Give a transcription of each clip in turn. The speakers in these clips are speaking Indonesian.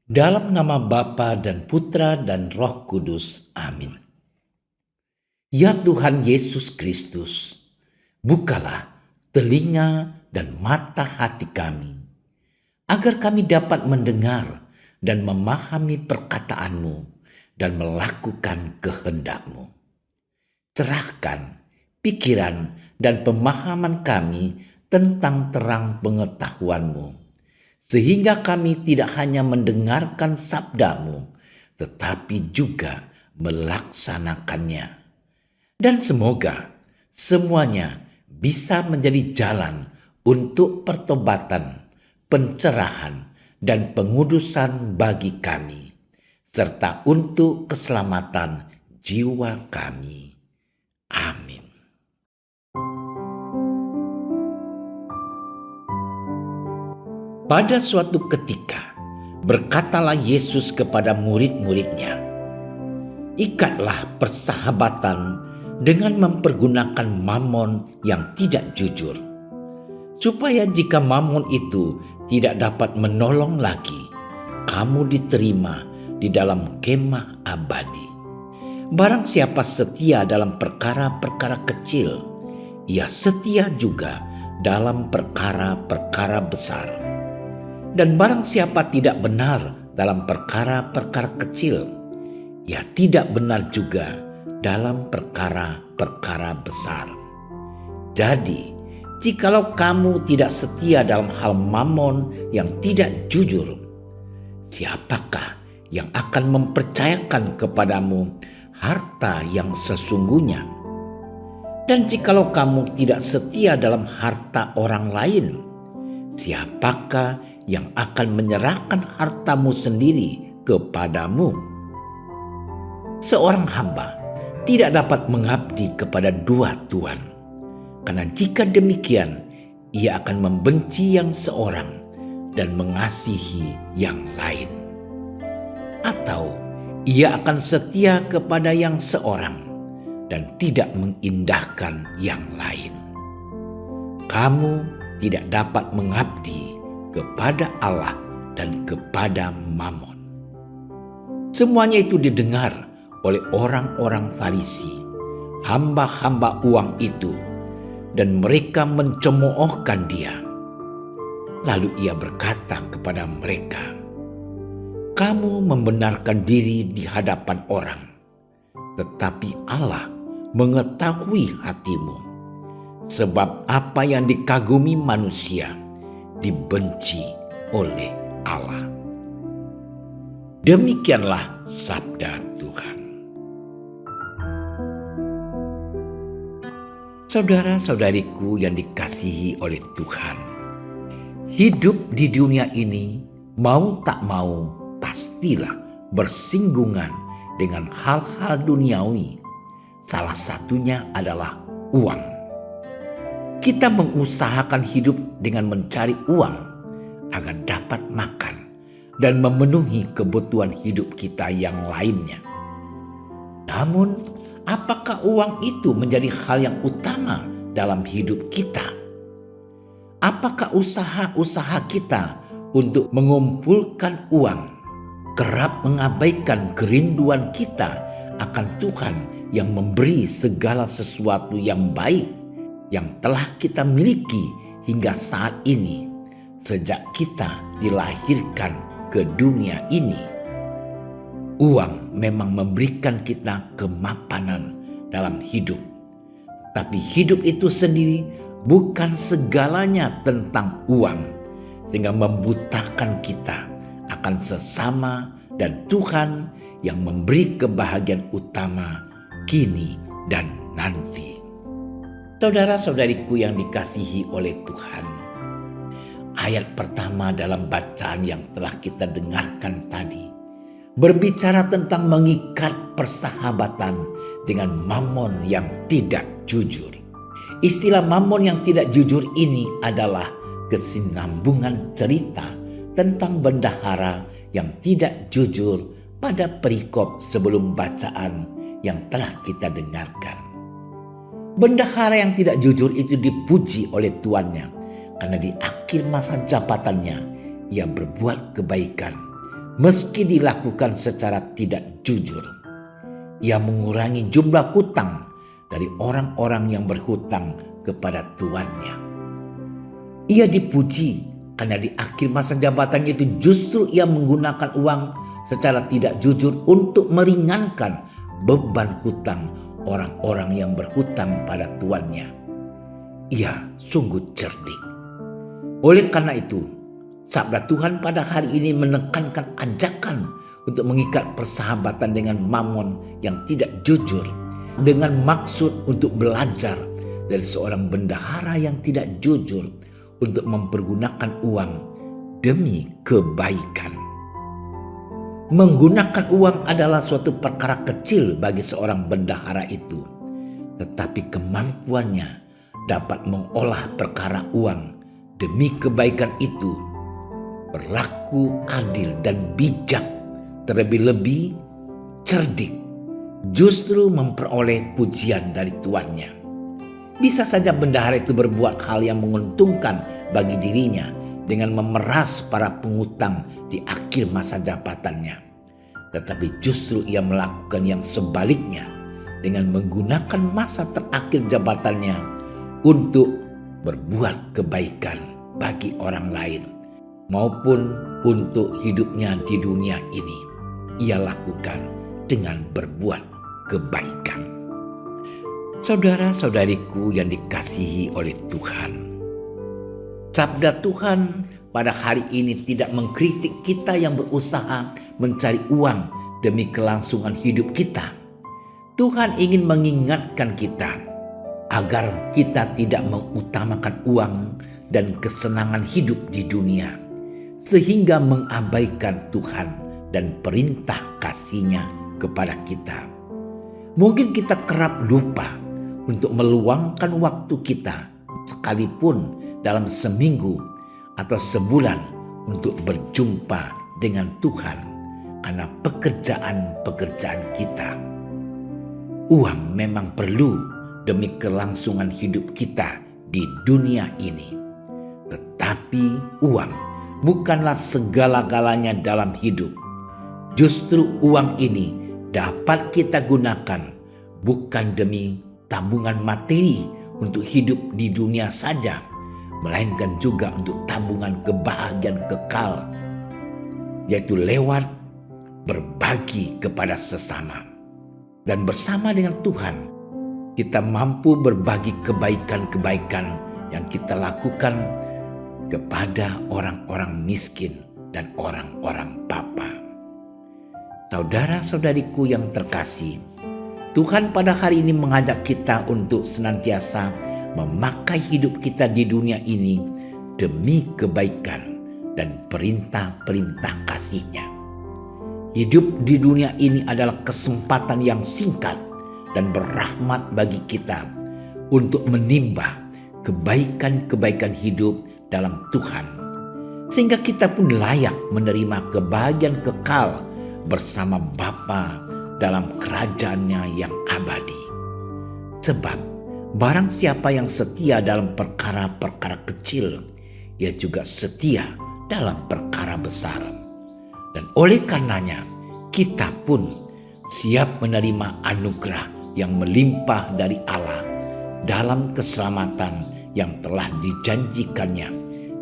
Dalam nama Bapa dan Putra dan Roh Kudus. Amin. Ya Tuhan Yesus Kristus, bukalah telinga dan mata hati kami, agar kami dapat mendengar dan memahami perkataanmu dan melakukan kehendak-Mu. Cerahkan pikiran dan pemahaman kami tentang terang pengetahuan-Mu, sehingga kami tidak hanya mendengarkan sabda-Mu, tetapi juga melaksanakannya. Dan semoga semuanya bisa menjadi jalan untuk pertobatan, pencerahan, dan pengudusan bagi kami, serta untuk keselamatan jiwa kami. Amin. Pada suatu ketika, berkatalah Yesus kepada murid-muridnya, "Ikatlah persahabatan dengan mempergunakan mamon yang tidak jujur, supaya jika mamon itu tidak dapat menolong lagi, kamu diterima di dalam kemah abadi. Barang siapa setia dalam perkara-perkara kecil, ia setia juga dalam perkara-perkara besar. Dan barang siapa tidak benar dalam perkara-perkara kecil, ia tidak benar juga dalam perkara-perkara besar. Jadi, jikalau kamu tidak setia dalam hal mamon yang tidak jujur, siapakah yang akan mempercayakan kepadamu harta yang sesungguhnya? Dan jikalau kamu tidak setia dalam harta orang lain, siapakah yang akan menyerahkan hartamu sendiri kepadamu? Seorang hamba tidak dapat mengabdi kepada dua tuan, karena jika demikian, ia akan membenci yang seorang dan mengasihi yang lain. Atau ia akan setia kepada yang seorang dan tidak mengindahkan yang lain. Kamu tidak dapat mengabdi kepada Allah dan kepada Mamon." Semuanya itu didengar oleh orang-orang Farisi, hamba-hamba uang itu, dan mereka mencemoohkan dia. Lalu ia berkata kepada mereka, "Kamu membenarkan diri di hadapan orang, tetapi Allah mengetahui hatimu, sebab apa yang dikagumi manusia dibenci oleh Allah." Demikianlah sabda Tuhan. Saudara-saudariku yang dikasihi oleh Tuhan, hidup di dunia ini mau tak mau pastilah bersinggungan dengan hal-hal duniawi. Salah satunya adalah uang. Kita mengusahakan hidup dengan mencari uang agar dapat makan dan memenuhi kebutuhan hidup kita yang lainnya. Namun, apakah uang itu menjadi hal yang utama dalam hidup kita? Apakah usaha-usaha kita untuk mengumpulkan uang kerap mengabaikan kerinduan kita akan Tuhan yang memberi segala sesuatu yang baik yang telah kita miliki hingga saat ini, sejak kita dilahirkan ke dunia ini? Uang memang memberikan kita kemapanan dalam hidup, tapi hidup itu sendiri bukan segalanya tentang uang, sehingga membutakan kita akan sesama dan Tuhan yang memberi kebahagiaan utama kini dan nanti. Saudara-saudariku yang dikasihi oleh Tuhan, ayat pertama dalam bacaan yang telah kita dengarkan tadi berbicara tentang mengikat persahabatan dengan mamon yang tidak jujur. Istilah mamon yang tidak jujur ini adalah kesinambungan cerita tentang bendahara yang tidak jujur pada perikop sebelum bacaan yang telah kita dengarkan. Bendahara yang tidak jujur itu dipuji oleh tuannya karena di akhir masa jabatannya ia berbuat kebaikan, meski dilakukan secara tidak jujur. Ia mengurangi jumlah hutang dari orang-orang yang berhutang kepada tuannya. Ia dipuji karena di akhir masa jabatannya itu justru ia menggunakan uang secara tidak jujur untuk meringankan beban hutang orang-orang yang berhutang pada tuannya. Ia sungguh cerdik. Oleh karena itu, sabda Tuhan pada hari ini menekankan ajakan untuk mengikat persahabatan dengan Mamon yang tidak jujur, dengan maksud untuk belajar dari seorang bendahara yang tidak jujur untuk mempergunakan uang demi kebaikan. Menggunakan uang adalah suatu perkara kecil bagi seorang bendahara itu, tetapi kemampuannya dapat mengolah perkara uang demi kebaikan itu berlaku adil dan bijak, terlebih-lebih cerdik, justru memperoleh pujian dari tuannya. Bisa saja bendahara itu berbuat hal yang menguntungkan bagi dirinya dengan memeras para pengutang di akhir masa jabatannya. Tetapi justru ia melakukan yang sebaliknya dengan menggunakan masa terakhir jabatannya untuk berbuat kebaikan bagi orang lain maupun untuk hidupnya di dunia ini. Ia lakukan dengan berbuat kebaikan. Saudara-saudariku yang dikasihi oleh Tuhan, sabda Tuhan pada hari ini tidak mengkritik kita yang berusaha mencari uang demi kelangsungan hidup kita. Tuhan ingin mengingatkan kita agar kita tidak mengutamakan uang dan kesenangan hidup di dunia, sehingga mengabaikan Tuhan dan perintah kasih-Nya kepada kita. Mungkin kita kerap lupa untuk meluangkan waktu kita sekalipun dalam seminggu atau sebulan untuk berjumpa dengan Tuhan karena pekerjaan-pekerjaan kita. Uang memang perlu demi kelangsungan hidup kita di dunia ini. Tetapi uang bukanlah segala-galanya dalam hidup. Justru uang ini dapat kita gunakan bukan demi tabungan materi untuk hidup di dunia saja, melainkan juga untuk tabungan kebahagiaan kekal, yaitu lewat berbagi kepada sesama. Dan bersama dengan Tuhan, kita mampu berbagi kebaikan-kebaikan yang kita lakukan kepada orang-orang miskin dan orang-orang papa. Saudara-saudariku yang terkasih, Tuhan pada hari ini mengajak kita untuk senantiasa memakai hidup kita di dunia ini demi kebaikan dan perintah-perintah kasih-Nya. Hidup di dunia ini adalah kesempatan yang singkat dan berrahmat bagi kita untuk menimba kebaikan-kebaikan hidup dalam Tuhan, sehingga kita pun layak menerima kebahagiaan kekal bersama Bapa dalam kerajaan-Nya yang abadi. Sebab barang siapa yang setia dalam perkara-perkara kecil, ia juga setia dalam perkara besar. Dan oleh karenanya kita pun siap menerima anugerah yang melimpah dari Allah dalam keselamatan yang telah dijanjikannya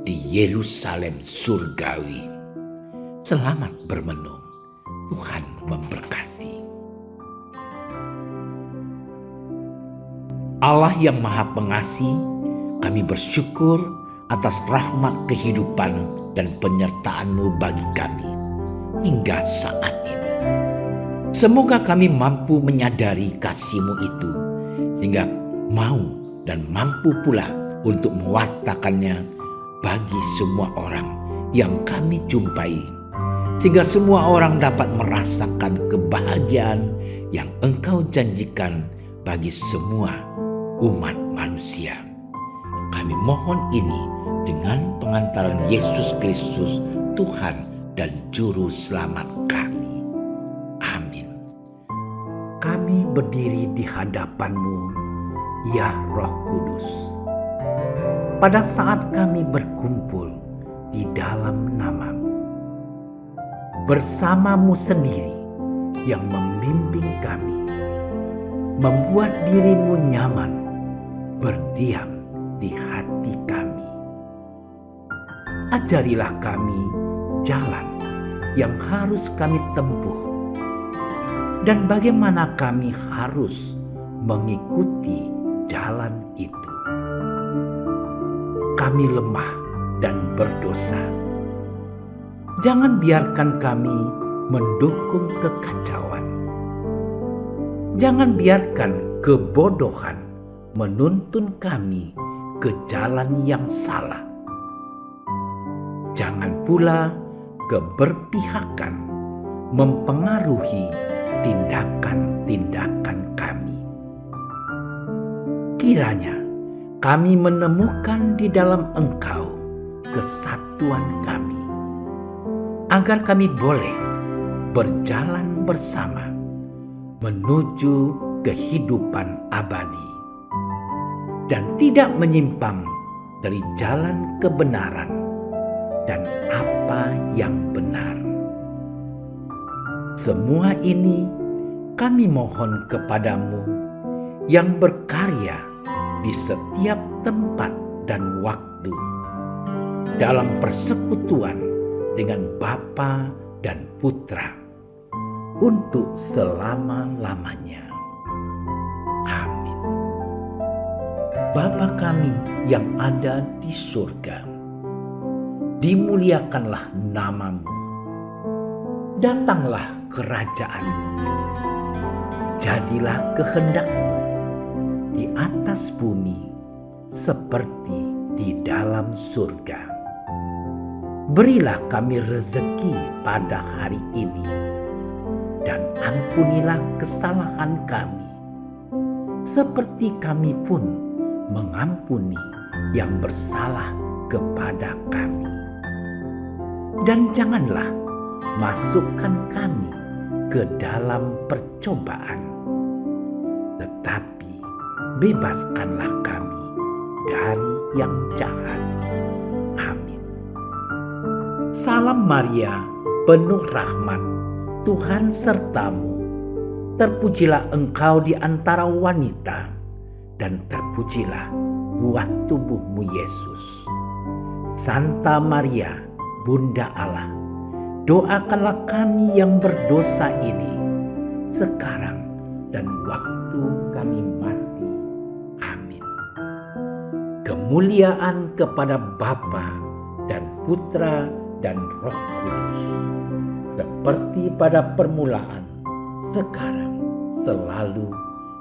di Yerusalem surgawi. Selamat bermenung. Tuhan memberkati. Allah yang Maha Pengasih, kami bersyukur atas rahmat kehidupan dan penyertaan-Mu bagi kami hingga saat ini. Semoga kami mampu menyadari kasih-Mu itu, sehingga mau dan mampu pula untuk mewartakannya bagi semua orang yang kami jumpai, sehingga semua orang dapat merasakan kebahagiaan yang Engkau janjikan bagi semua umat manusia. Kami mohon ini dengan pengantaran Yesus Kristus, Tuhan dan Juru Selamat kami. Amin. Kami berdiri di hadapan-Mu, ya Roh Kudus, pada saat kami berkumpul di dalam nama-Mu. bersama-Mu sendiri yang membimbing kami, membuat diri-Mu nyaman berdiam di hati kami. Ajarilah kami jalan yang harus kami tempuh dan bagaimana kami harus mengikuti jalan itu. Kami lemah dan berdosa. Jangan biarkan kami mendukung kekacauan. Jangan biarkan kebodohan menuntun kami ke jalan yang salah. Jangan pula keberpihakan mempengaruhi tindakan-tindakan kami. Kiranya kami menemukan di dalam Engkau kesatuan kami, agar kami boleh berjalan bersama menuju kehidupan abadi dan tidak menyimpang dari jalan kebenaran dan apa yang benar. Semua ini kami mohon kepadamu yang berkarya di setiap tempat dan waktu dalam persekutuan dengan Bapa dan Putra untuk selama-lamanya. Amin. Bapa kami yang ada di surga, dimuliakanlah nama-Mu. Datanglah kerajaan-Mu. Jadilah kehendak-Mu di atas bumi seperti di dalam surga. Berilah kami rezeki pada hari ini, dan ampunilah kesalahan kami, seperti kami pun mengampuni yang bersalah kepada kami. Dan janganlah masukkan kami ke dalam percobaan, tetapi bebaskanlah kami dari yang jahat. Amin. Salam Maria, penuh rahmat, Tuhan sertamu. Terpujilah engkau di antara wanita, dan terpujilah buah tubuhmu Yesus. Santa Maria, Bunda Allah, doakanlah kami yang berdosa ini, sekarang dan waktu kami mati. Amin. Kemuliaan kepada Bapa dan Putra dan Roh Kudus, seperti pada permulaan, sekarang, selalu,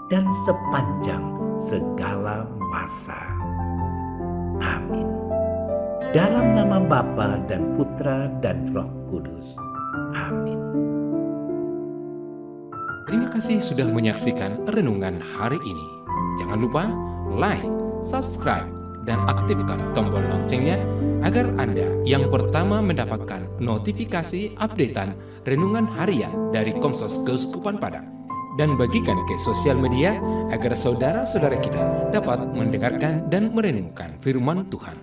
dan sepanjang segala masa. Amin. Dalam nama Bapa dan Putra dan Roh Kudus. Amin. Terima kasih sudah menyaksikan renungan hari ini. Jangan lupa like, subscribe, dan aktifkan tombol loncengnya agar Anda yang pertama mendapatkan notifikasi updatean renungan harian dari Komsos Keuskupan Padang, dan bagikan ke sosial media agar saudara-saudara kita dapat mendengarkan dan merenungkan firman Tuhan.